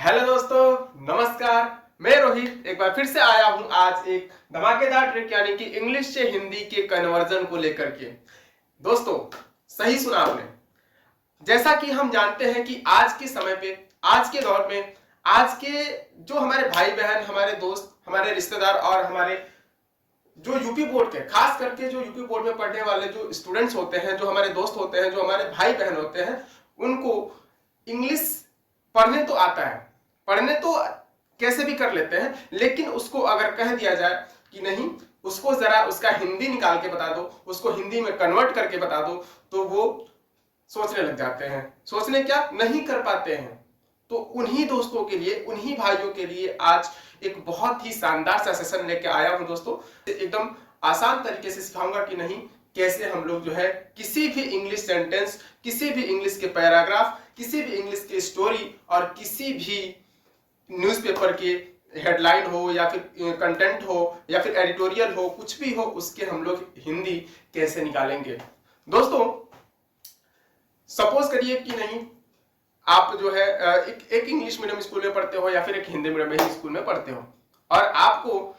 Hello दोस्तों, नमस्कार। मैं रोहित एक बार फिर से आया हूं आज एक धमाकेदार ट्रिक यानी कि इंग्लिश से हिंदी के कन्वर्जन को लेकर के। दोस्तों, सही सुना आपने। जैसा कि हम जानते हैं कि आज के समय पे, आज के दौर में, आज के जो हमारे भाई बहन, हमारे दोस्त, हमारे रिश्तेदार और हमारे जो यूपी बोर्ड के, खास करके जो यूपी बोर्ड में पढ़ने वाले जो स्टूडेंट्स होते हैं, जो हमारे दोस्त होते हैं, जो हमारे भाई बहन होते हैं, उनको इंग्लिश पढ़ने तो आता है, पढ़ने तो कैसे भी कर लेते हैं, लेकिन उसको अगर कह दिया जाए कि नहीं, उसको जरा उसका हिंदी निकाल के बता दो, उसको हिंदी में कन्वर्ट करके बता दो, तो वो सोचने लग जाते हैं। सोचने क्या, नहीं कर पाते हैं। तो उन्हीं दोस्तों के लिए, उन्हीं भाइयों के लिए आज एक बहुत ही शानदार सा सेशन लेके आया हूं दोस्तों। एकदम आसान तरीके से सिखाऊंगा कि नहीं, कैसे हम लोग जो है किसी भी इंग्लिश सेंटेंस, किसी भी इंग्लिश के पैराग्राफ, किसी भी इंग्लिश की स्टोरी और किसी भी न्यूज़पेपर के हेडलाइन हो या फिर कंटेंट हो या फिर एडिटोरियल हो, कुछ भी हो, उसके हम लोग हिंदी कैसे निकालेंगे। दोस्तों, सपोज करिए कि नहीं, आप जो है एक इंग्लिश मीडियम स्कूल में पढ़ते हो या फिर एक हिंदी मीडियम स्कूल में पढ़ते हो और आपको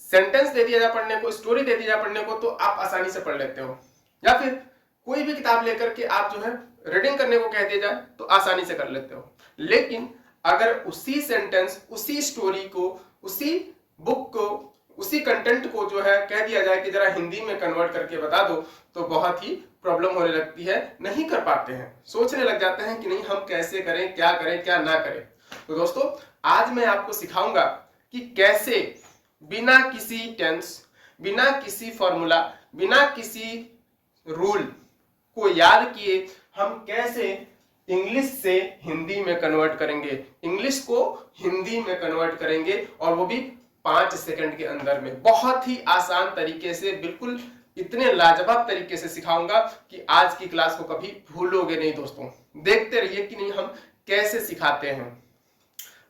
सेंटेंस दे दिया जाए पढ़ने को, स्टोरी दे दी जाए पढ़ने को, तो आप आसानी से पढ़ लेते हो। या फिर कोई भी किताब लेकर के आप जो है रीडिंग करने को कह दिया जाए तो आसानी से कर लेते हो। लेकिन अगर उसी सेंटेंस, उसी स्टोरी को, उसी बुक को, उसी कंटेंट को जो है कह दिया जाए कि जरा हिंदी में कन्वर्ट करके बता दो, तो बहुत ही प्रॉब्लम होने लगती है, नहीं कर पाते हैं। सोचने लग जाते हैं कि नहीं, हम कैसे करें, क्या ना करें। तो दोस्तों, आज मैं आपको सिखाऊंगा कि कैसे बिना किसी टेंस, बिना किसी फॉर्मूला, बिना किसी रूल को याद किए हम कैसे इंग्लिश से हिंदी में कन्वर्ट करेंगे, इंग्लिश को हिंदी में कन्वर्ट करेंगे, और वो भी 5 सेकंड के अंदर में, बहुत ही आसान तरीके से, बिल्कुल इतने लाजवाब तरीके से सिखाऊंगा कि आज की क्लास को कभी भूलोगे नहीं। दोस्तों, देखते रहिए कि नहीं हम कैसे सिखाते हैं,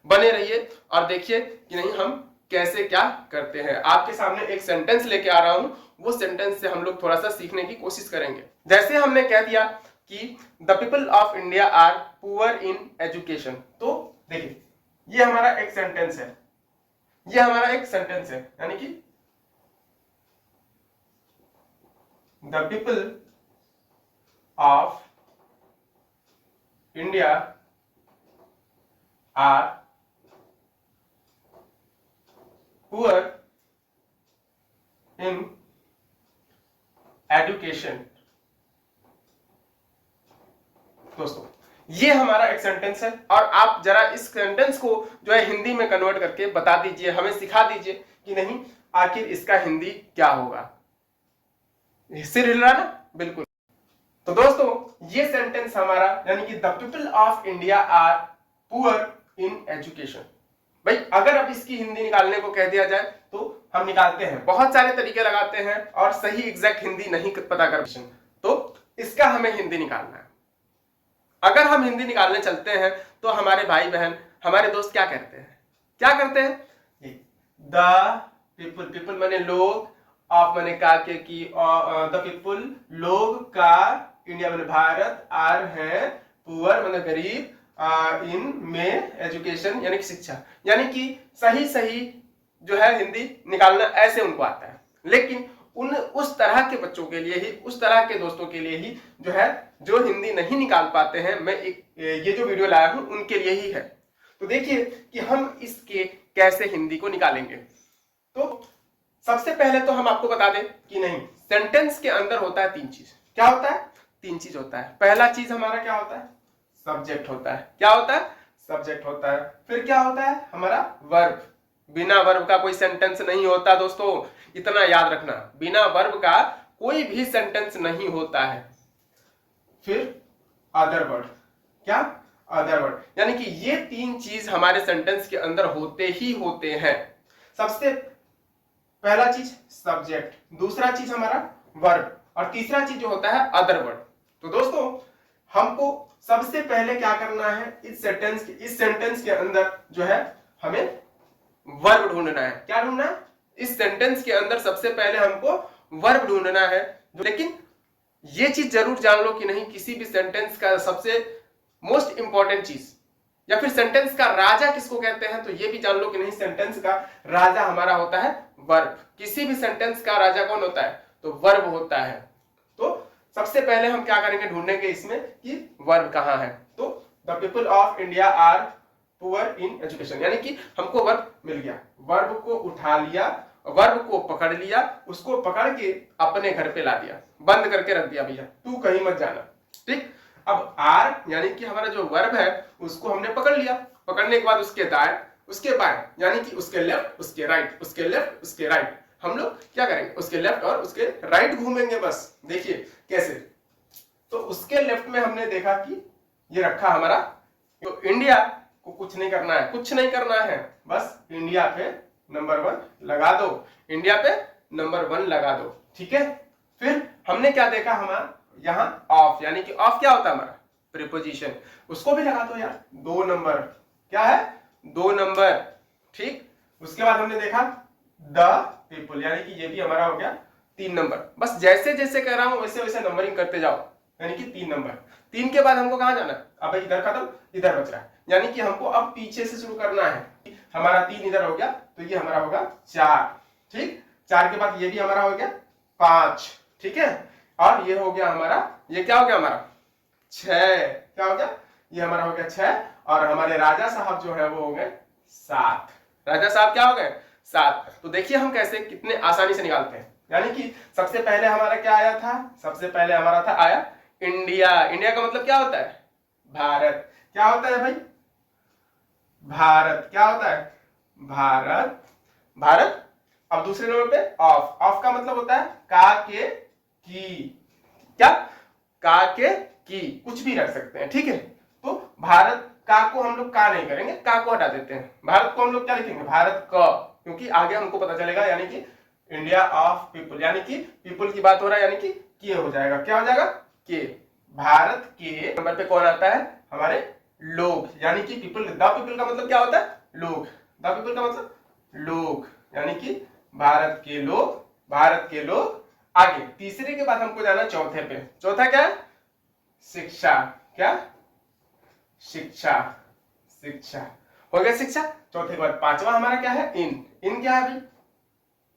बने रहिए और देखिए कि नहीं हम कैसे क्या करते हैं। आपके सामने एक सेंटेंस लेके आ रहा हूं, वो सेंटेंस से हम लोग थोड़ा सा सीखने की कोशिश करेंगे। जैसे हमने कह दिया कि the people of India are poor in education, तो देखिए ये हमारा एक सेंटेंस है, ये हमारा एक सेंटेंस है, यानी कि the people of India are poor in education. दोस्तों, ये हमारा एक सेंटेंस है और आप जरा इस सेंटेंस को जो है हिंदी में कन्वर्ट करके बता दीजिए, हमें सिखा दीजिए कि नहीं आखिर इसका हिंदी क्या होगा। सिर हिल रहा ना, बिल्कुल। तो दोस्तों, ये सेंटेंस हमारा यानी कि the people of India are poor in education. भाई, अगर अब इसकी हिंदी निकालने को कह दिया जाए तो हम निकालते हैं, बहुत सारे तरीके लगाते हैं और सही एग्जैक्ट हिंदी नहीं पता कर, तो इसका हमें हिंदी निकालना है। अगर हम हिंदी निकालने चलते हैं तो हमारे भाई बहन, हमारे दोस्त क्या कहते हैं, क्या करते हैं, द पीपल, पीपल माने लोग, ऑफ माने का के की, द पीपल लोग का, इंडिया माने भारत, आर है पुअर माने गरीब, इन में एजुकेशन यानी कि शिक्षा, यानी कि सही सही जो है हिंदी निकालना ऐसे उनको आता है। लेकिन उस तरह के बच्चों के लिए ही, उस तरह के दोस्तों के लिए ही जो है, जो हिंदी नहीं निकाल पाते हैं, मैं ये जो वीडियो लाया हूं उनके लिए ही है। तो देखिए कि हम इसके कैसे हिंदी को निकालेंगे। तो सबसे पहले तो हम आपको बता दें कि नहीं, सेंटेंस के अंदर होता है 3 चीज। क्या होता है? 3 चीज होता है। पहला चीज हमारा क्या होता है? सब्जेक्ट होता है। क्या होता है? सब्जेक्ट होता है। फिर क्या होता है? हमारा वर्ब। बिना वर्ब का कोई सेंटेंस नहीं होता दोस्तों, इतना याद रखना, बिना वर्ब का कोई भी सेंटेंस नहीं होता है। फिर अदर वर्ड। क्या? अदर वर्ड, यानी कि ये 3 चीज हमारे सेंटेंस के अंदर होते ही होते हैं। सबसे पहला चीज सब्जेक्ट, दूसरा चीज हमारा वर्ब, और तीसरा चीज जो होता है अदर वर्ड। तो दोस्तों, हमको सबसे पहले क्या करना है, इस सेंटेंस के अंदर जो है हमें वर्ब ढूंढना है। क्या ढूंढना है? इस सेंटेंस के अंदर सबसे पहले हमको वर्ब ढूंढना है। लेकिन ये चीज जरूर जान लो कि नहीं, किसी भी सेंटेंस का सबसे मोस्ट इंपॉर्टेंट चीज या फिर सेंटेंस का राजा किसको कहते हैं, तो ये भी जान लो कि नहीं, सेंटेंस का राजा हमारा होता है वर्ब। किसी भी सेंटेंस का राजा कौन होता है, तो वर्ब होता है। तो सबसे पहले हम क्या करेंगे, ढूंढेंगे इसमें कि वर्ब कहां है। तो the people of India are poor in education, यानी कि हमको वर्ब मिल गया, वर्ब को उठा लिया, वर्ब को पकड़ लिया, उसको पकड़ के अपने घर पे ला दिया, बंद करके रख दिया, भैया तू कहीं मत जाना। ठीक, अब आर यानी कि हमारा जो वर्ब है उसको हमने पकड़ लिया, पकड़ने के बाद उसके दाएं, उसके बाएं, यानी कि उसके लेफ्ट, उसके राइट, उसके लेफ्ट, उसके राइट, हम लोग क्या करेंगे, उसके लेफ्ट और उसके राइट घूमेंगे। बस देखिए कैसे, तो उसके लेफ्ट में हमने देखा कि ये रखा हमारा, तो इंडिया को कुछ नहीं करना है, कुछ नहीं करना है, बस इंडिया पे नंबर 1 लगा दो, इंडिया पे नंबर 1 लगा दो। ठीक है, फिर हमने क्या देखा, हमारा यहां ऑफ, यानी कि ऑफ क्या होता है हमारा प्रीपोजिशन, उसको भी लगा दो यार, 2 नंबर, क्या है 2 नंबर। ठीक, उसके बाद हमने देखा द पीपल, यानी कि ये भी हमारा हो गया 3 नंबर। बस जैसे जैसे कह रहा हूं वैसे वैसे नंबरिंग करते जाओ, यानी कि 3 नंबर। 3 के बाद हमको कहां जाना है, अब इधर खत्म, इधर बच रहा है, यानी कि हमको अब पीछे से शुरू करना है। हमारा 3 इधर हो गया, तो ये हमारा होगा 4। ठीक, 4 के बाद ये भी हमारा हो गया 5। ठीक है, और ये हो गया हमारा, ये क्या हो गया हमारा 6, क्या हो गया, ये हमारा हो गया 6, और हमारे राजा साहब जो है वो हो गए 7। राजा साहब क्या हो गए 7। तो देखिए हम कैसे कितने आसानी से निकालते हैं, यानी कि सबसे पहले हमारा क्या आया था, सबसे पहले हमारा था आया इंडिया। इंडिया का मतलब क्या होता है, भारत। क्या होता है भाई, भारत। क्या होता है, भारत, भारत। अब दूसरे नंबर पे ऑफ, ऑफ का मतलब होता है का के की, क्या, का के की, कुछ भी रख सकते हैं। ठीक है, तो भारत का को हम लोग का नहीं करेंगे, का को हटा देते हैं, भारत को हम लोग क्या लिखेंगे, भारत का, क्योंकि आगे हमको पता चलेगा, यानी कि इंडिया ऑफ पीपल, यानी कि पीपल की बात हो रहा है, यानी कि के हो जाएगा, क्या हो जाएगा के। भारत के नंबर पे कौन आता है, हमारे लोग, यानी कि पीपल। द पीपल का मतलब क्या होता है, लोग। द पीपल का मतलब लोग, यानी कि भारत के लोग, भारत के लोग। आगे तीसरे के बाद हमको जाना चौथे पे, चौथा क्या है, शिक्षा। क्या, शिक्षा, शिक्षा हो गया शिक्षा। चौथे के बाद पांचवा हमारा क्या है, इन। इन क्या है भाई,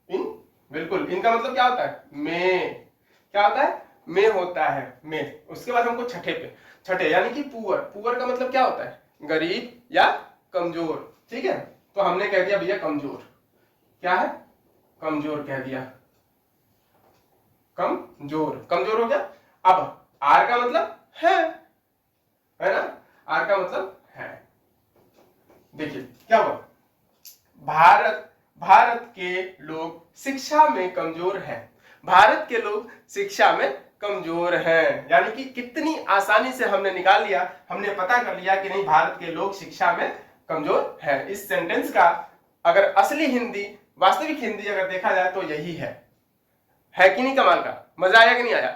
इन, बिल्कुल, इनका मतलब क्या होता है, में। क्या होता है, में होता है, में। उसके बाद हमको छठे पे, छठे यानी कि पुअर। पुअर का मतलब क्या होता है, गरीब या कमजोर। ठीक है, तो हमने कह दिया भैया कमजोर, क्या है, कमजोर कह दिया, कमजोर, कमजोर हो गया। अब आर का मतलब है ना, आर का मतलब है। देखिए क्या हुआ, भारत, भारत के लोग शिक्षा में कमजोर हैं, भारत के लोग शिक्षा में कमजोर हैं, यानी कि कितनी आसानी से हमने निकाल लिया, हमने पता कर लिया कि नहीं भारत के लोग शिक्षा में कमजोर हैं। इस सेंटेंस का अगर असली हिंदी, वास्तविक हिंदी अगर देखा जाए तो यही है कि नहीं, कमाल का। मजा आया कि नहीं आया,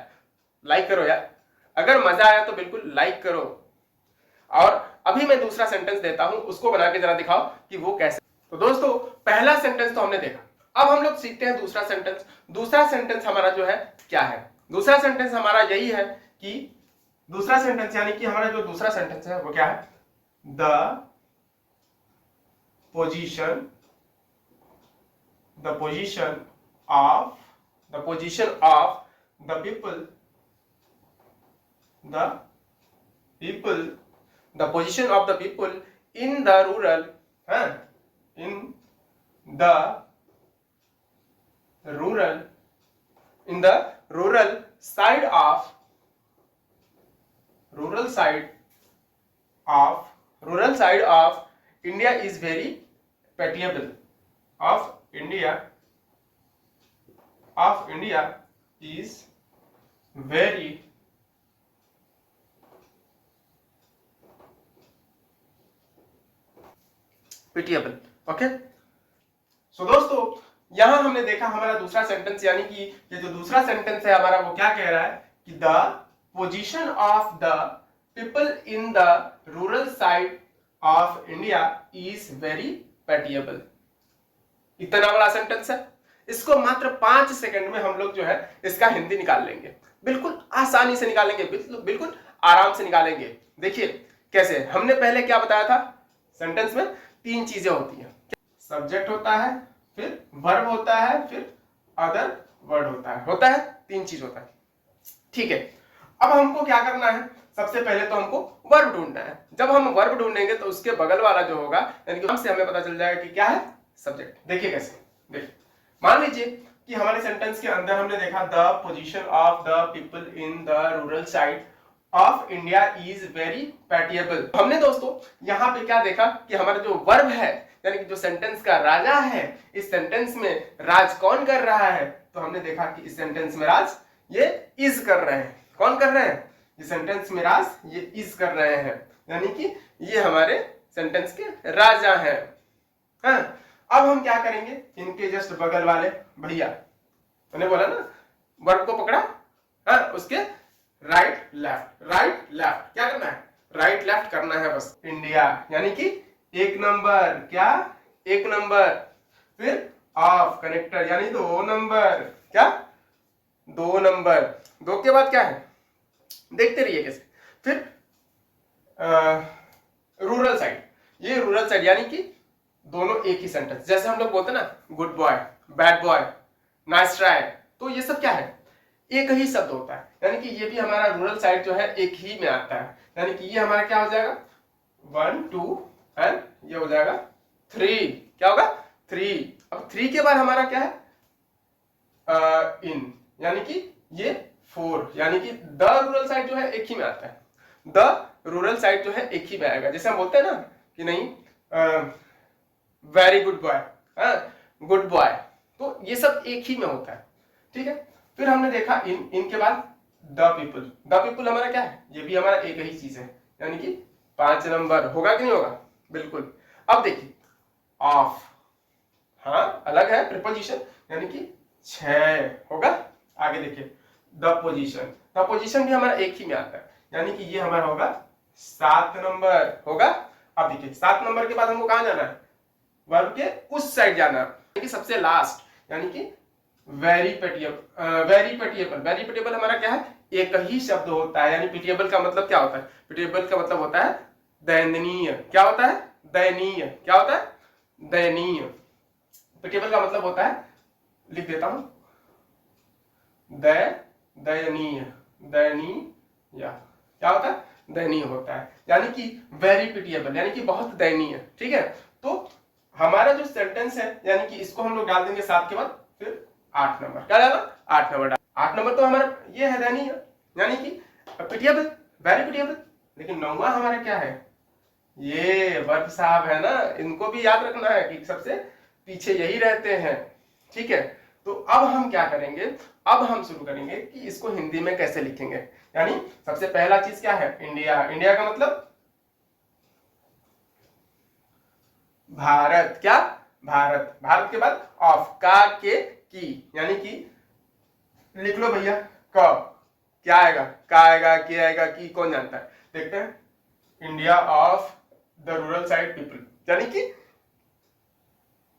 लाइक करो यार, अगर मजा आया तो बिल्कुल लाइक करो। और अभी मैं दूसरा सेंटेंस देता हूं, उसको बना के जरा दिखाओ कि वो कैसे। तो दोस्तों पहला सेंटेंस तो हमने देखा, अब हम लोग सीखते हैं दूसरा सेंटेंस। दूसरा सेंटेंस हमारा जो है क्या है, दूसरा सेंटेंस हमारा यही है कि, दूसरा सेंटेंस यानी कि हमारा जो दूसरा सेंटेंस है वो क्या है, the position, the position of, the position of the people, the people, the position of the people in the rural, in the rural, in the rural side of, rural side of, rural side of India is very pitiable, of India, of India is very pitiable. Okay, so दोस्तों यहां हमने देखा हमारा दूसरा sentence, यानी कि ये जो दूसरा सेंटेंस है हमारा वो क्या कह रहा है कि the position of the people in the rural side of India is very pitiable. इतना बड़ा सेंटेंस है, इसको मात्र 5 सेकंड में हम लोग जो है इसका हिंदी निकाल लेंगे, बिल्कुल आसानी से निकालेंगे, बिल्कुल आराम से निकालेंगे। देखिए कैसे? हमने पहले क्या बताया था, सेंटेंस में तीन चीजें होती हैं, सब्जेक्ट होता है, फिर वर्ब होता है, फिर अदर वर्ड होता है, तीन चीज होता है। ठीक है, अब हमको क्या करना है, सबसे पहले तो हमको वर्ब ढूंढना है। जब हम वर्ब ढूंढेंगे तो उसके बगल वाला जो होगा, यानी कि नाम से हमें पता चल जाएगा कि क्या है, सब्जेक्ट। देखिए कैसे, देखिए मान लीजिए कि हमारे सेंटेंस के अंदर हमने देखा the position of the people in the rural side of India is very pitiable. हमने दोस्तों यहाँ पे क्या देखा कि हमारा जो वर्ब है, यानी कि जो सेंटेंस का राजा है, इस सेंटेंस में राज कौन कर रहा है, तो हमने देखा कि इस सेंटेंस में राज ये इज कर रहे हैं। कौन कर रहे हैं? ये सेंटेंस में राज ये इज कर रहे हैं, यानी कि ये हमारे सेंटेंस के राजा हैं। हाँ, अब हम क्या करेंगे, इनके जस्ट बगल वाले भैया, मैंने बोला ना वर्ब को पकड़ा, हाँ, उसके राइट लेफ्ट क्या करना है, राइट लेफ्ट करना है बस। इंडिया यानी कि एक नंबर, क्या एक नंबर, फिर ऑफ कनेक्टर यानी दो नंबर, क्या दो नंबर, दो के बाद क्या है, देखते रहिए कैसे। फिर रूरल साइड, ये रूरल साइड यानी कि दोनों एक ही सेंटेंस, जैसे हम लोग बोलते हैं ना good boy, bad boy, nice try, तो ये सब क्या है, एक ही शब्द होता है, यानी कि ये भी हमारा रूरल साइड जो है एक ही में आता है, यानी कि ये हमारा क्या हो जाएगा, 1 2 एंड ये हो जाएगा 3, क्या होगा 3। अब 3 के बाद हमारा क्या है, इन, यानी कि ये 4, यानी कि द रूरल साइड जो है एक ही में आता है, द रूरल साइड जो है एक ही में आएगा। जैसे हम बोलते हैं ना कि नहीं very good boy, good boy, तो ये सब एक ही में होता है। ठीक है, फिर हमने देखा इन के बाद द पीपल हमारा क्या है, ये भी हमारा एक ही चीज है, यानी कि 5 नंबर होगा कि नहीं होगा, बिल्कुल। अब देखिए ऑफ, हाँ अलग है, प्रीपोजिशन यानी कि 6 होगा। आगे देखिए द पोजीशन भी हमारा एक ही में आता है, यानी कि ये हमारा होगा 7 नंबर होगा। अब देखिए 7 नंबर के बाद हमको कहां जाना है, वर्ब के उस साइड जाना है, सबसे लास्ट, यानी कि वेरी पेटिएबल हमारा क्या है, एक ही शब्द होता है, यानी पिटिएबल का मतलब क्या होता है, पिटिएबल का मतलब होता है दयनीय, क्या होता है, दयनीय, क्या होता है, दयनीय। पिटिएबल का मतलब होता है, लिख देता हूं, दयनीय, क्या होता है, दयनीय होता है, यानी कि वेरी पिटिएबल, यानी कि बहुत दयनीय। ठीक है, तो हमारा जो सेंटेंस है, यानी कि इसको हम लोग डाल देंगे 7 के बाद, फिर 8 नंबर, क्या डाला, 8 नंबर, 8 नंबर तो हमारा ये है दयनीय, यानी कि पिटिएबल, वेरी पिटिएबल। लेकिन 9वां हमारा क्या है, ये वर्ब साहब है ना, इनको भी याद रखना है कि सबसे पीछे यही रहते हैं। ठीक है, तो अब हम क्या करेंगे, अब हम शुरू करेंगे कि इसको हिंदी में कैसे लिखेंगे। यानी सबसे पहला चीज क्या है, इंडिया का मतलब भारत, क्या भारत के बाद ऑफ, का के की, यानी कि लिख लो भैया, क क्या आएगा, का आएगा, के आएगा, की कौन जानता है, देखते हैं। India of the rural side people, यानी कि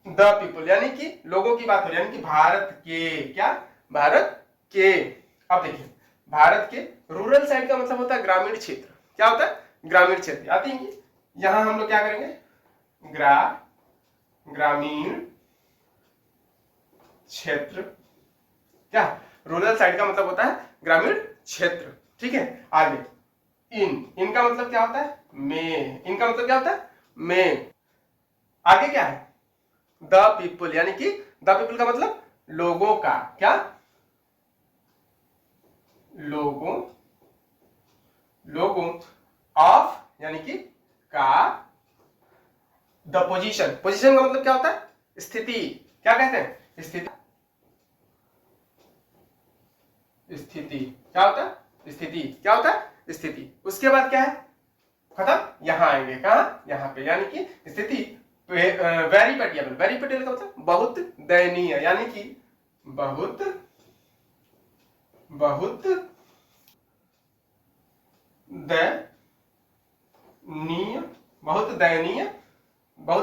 द पीपल, यानी कि लोगों की बात हो रही है, यानी कि भारत के, क्या भारत के। अब देखिए भारत के रूरल साइड का मतलब होता है ग्रामीण क्षेत्र, क्या होता है, ग्रामीण क्षेत्र। आती है कि यहां हम लोग क्या करेंगे, ग्रामीण क्षेत्र, क्या रूरल साइड का मतलब होता है ग्रामीण क्षेत्र। ठीक है, आगे इनका मतलब क्या होता है, में, इनका मतलब क्या होता है, में। आगे क्या है, द पीपल, यानी कि द पीपल का मतलब लोगों का, क्या लोगों ऑफ, यानी कि का, द पोजीशन का मतलब क्या होता है, स्थिति, क्या कहते हैं, स्थिति क्या होता है, स्थिति। उसके बाद क्या है, खत्म, यहां आएंगे, कहां, यहां पे, यानी कि स्थिति वेरी पेटिएबल का मतलब बहुत दयनीय, यानी कि बहुत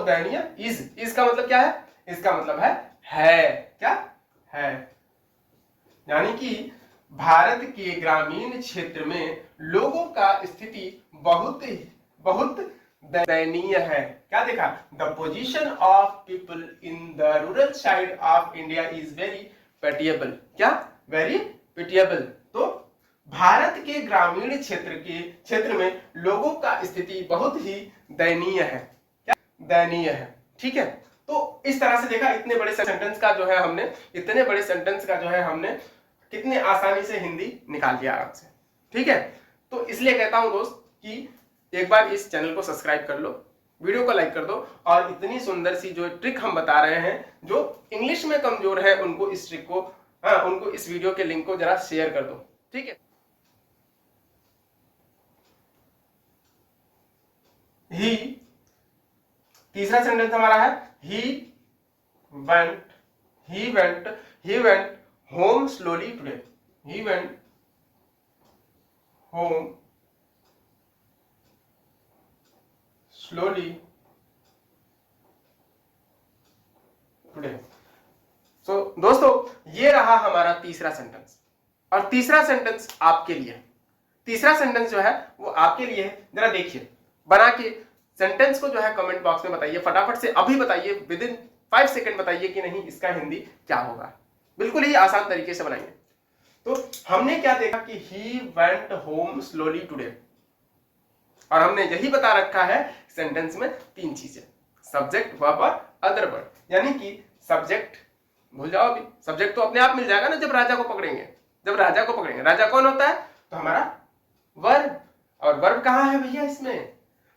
दयनीय। इज का मतलब क्या है, इसका मतलब है, क्या है, यानी कि भारत के ग्रामीण क्षेत्र में लोगों का स्थिति बहुत बहुत दयनीय है। क्या देखा? The position of people in the rural side of India is very pitiable. क्या? Very pitiable. तो भारत के ग्रामीण क्षेत्र में लोगों का स्थिति बहुत ही दयनीय है। क्या? दयनीय है। ठीक है, तो इस तरह से देखा, इतने बड़े सेंटेंस का जो है हमने कितने आसानी से हिंदी निकाल दिया आराम से। ठीक है, तो इसलिए कहता हूं दोस्त कि एक बार इस चैनल को सब्सक्राइब कर लो, वीडियो को लाइक कर दो, और इतनी सुंदर सी जो ट्रिक हम बता रहे हैं, जो इंग्लिश में कमजोर है उनको इस ट्रिक को, उनको इस वीडियो के लिंक को जरा शेयर कर दो। ठीक है, ही, तीसरा सेंटेंस हमारा है he went home slowly today. He went home slowly today. So दोस्तों, ये रहा हमारा तीसरा सेंटेंस, और तीसरा सेंटेंस आपके लिए, तीसरा सेंटेंस जो है वो आपके लिए है। जरा देखिए, बना के सेंटेंस को जो है कमेंट बॉक्स में बताइए, फटाफट से अभी बताइए, विद इन 5 सेकंड बताइए कि नहीं इसका हिंदी क्या होगा। बिल्कुल ही आसान तरीके से बनाइए। तो हमने क्या देखा कि ही वेंट होम स्लोली टुडे, और हमने यही बता रखा है सेंटेंस में 3 चीजें, सब्जेक्ट, वर्ब और अदर वर्ड। यानी कि सब्जेक्ट भूल जाओ, अभी सब्जेक्ट तो अपने आप मिल जाएगा ना जब राजा को पकड़ेंगे। राजा कौन होता है? तो हमारा वर्ब। और वर्ब कहाँ है भैया? इसमें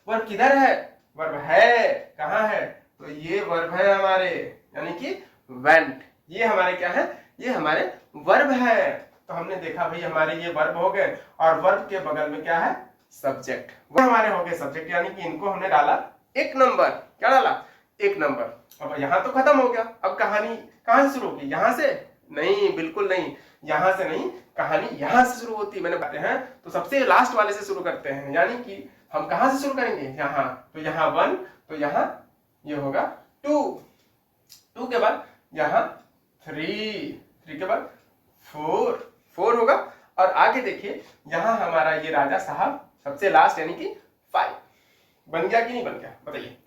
वर्ब किधर है? वर्ब है, कहाँ है? तो ये वर्ब है हमारे, यानी कि वेंट। ये हमारे क्या है? ये हमारे वर्ब है। तो हमने देखा भाई हमारे ये वर्ब हो गए, और वर्ब के बगल में क्या है? सब्जेक्ट। वो हमारे हो गए सब्जेक्ट, यानी कि इनको हमने डाला 1 नंबर। क्या डाला? 1 नंबर। अब यहाँ तो खत्म हो गया, अब कहानी कहां से शुरू होगी? यहाँ से नहीं, बिल्कुल नहीं, यहां से नहीं, कहानी यहां से शुरू होती है। मैंने बताया है, तो सबसे लास्ट वाले से शुरू करते हैं, यानी कि हम कहां से शुरू करेंगे? यहाँ। तो यहाँ 1, तो यहाँ ये होगा 2 के बाद यहाँ 3 के बाद 4 होगा, और आगे देखिए यहाँ हमारा ये राजा साहब सबसे लास्ट, यानी कि 5। बन गया कि नहीं बन गया? बताइए,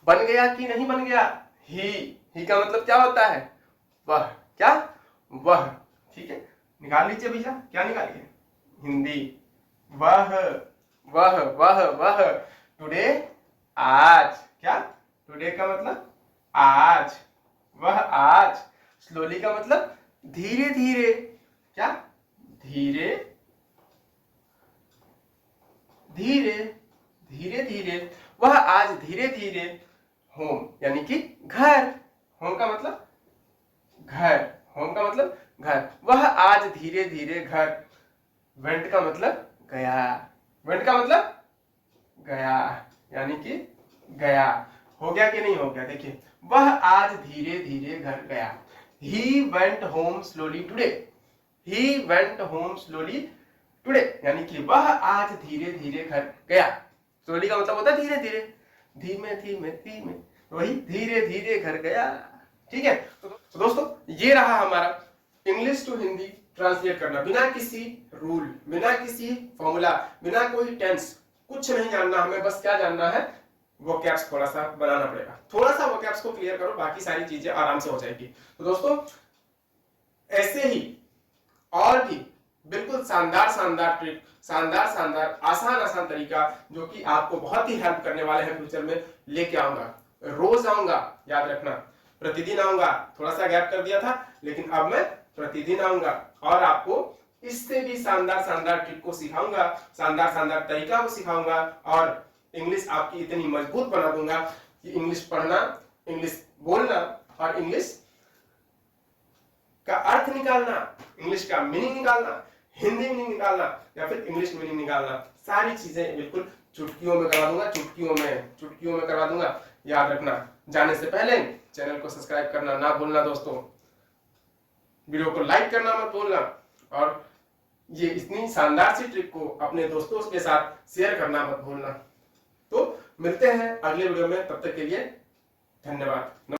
बन गया कि नहीं बन गया? ही का मतलब क्या होता है? वह। क्या? वह। ठीक है, निकाल लीजिए भैया, क्या निकालिए? हिंदी। वह टुडे, आज। क्या? टुडे का मतलब आज, वह आज। स्लोली का मतलब धीरे धीरे। क्या? धीरे धीरे, वह आज धीरे धीरे होम, यानी कि घर। होम का मतलब घर, होम का मतलब घर। वह आज धीरे धीरे घर। वेंट का मतलब गया, वेंट का मतलब गया, यानी कि गया। हो गया कि नहीं हो गया? देखिए, वह आज धीरे धीरे घर गया। ही went home slowly today. He went home slowly today, यानी कि वह आज धीरे धीरे घर गया। स्लोली का मतलब होता है धीरे धीरे, धीमे धीमे धीमे, वही धीरे धीरे घर गया। ठीक है, तो दोस्तों ये रहा हमारा इंग्लिश टू हिंदी ट्रांसलेट करना, बिना किसी रूल, बिना किसी फॉर्मूला, बिना कोई टेंस, कुछ नहीं जानना हमें। बस क्या जानना है? वो कैप्स थोड़ा सा बनाना पड़ेगा, थोड़ा सा वो कैप्स को क्लियर करो, बाकी सारी चीजें आराम से हो जाएगी। तो दोस्तों ऐसे ही और भी बिल्कुल शानदार ट्रिक, शानदार आसान तरीका, जो कि आपको बहुत ही हेल्प करने वाले हैं, फ्यूचर में लेके आऊंगा। रोज आऊंगा, याद रखना, प्रतिदिन आऊंगा। थोड़ा सा गैप कर दिया था, लेकिन अब मैं प्रतिदिन आऊंगा, और आपको इससे भी शानदार ट्रिक को सिखाऊंगा, शानदार तरीका को सिखाऊंगा, और इंग्लिश आपकी इतनी मजबूत बना दूंगा कि इंग्लिश पढ़ना, इंग्लिश बोलना, और इंग्लिश का अर्थ निकालना, इंग्लिश का मीनिंग निकालना, हिंदी मीनिंग निकालना, या फिर इंग्लिश मीनिंग निकालना, सारी चीजें बिल्कुल चुटकियों में करवा दूंगा, चुटकियों में करवा दूंगा। याद रखना, जाने से पहले चैनल को सब्सक्राइब करना ना भूलना दोस्तों, वीडियो को लाइक करना मत भूलना, और ये इतनी शानदार सी ट्रिक को अपने दोस्तों के साथ शेयर करना मत भूलना। तो मिलते हैं अगले वीडियो में, तब तक के लिए धन्यवाद।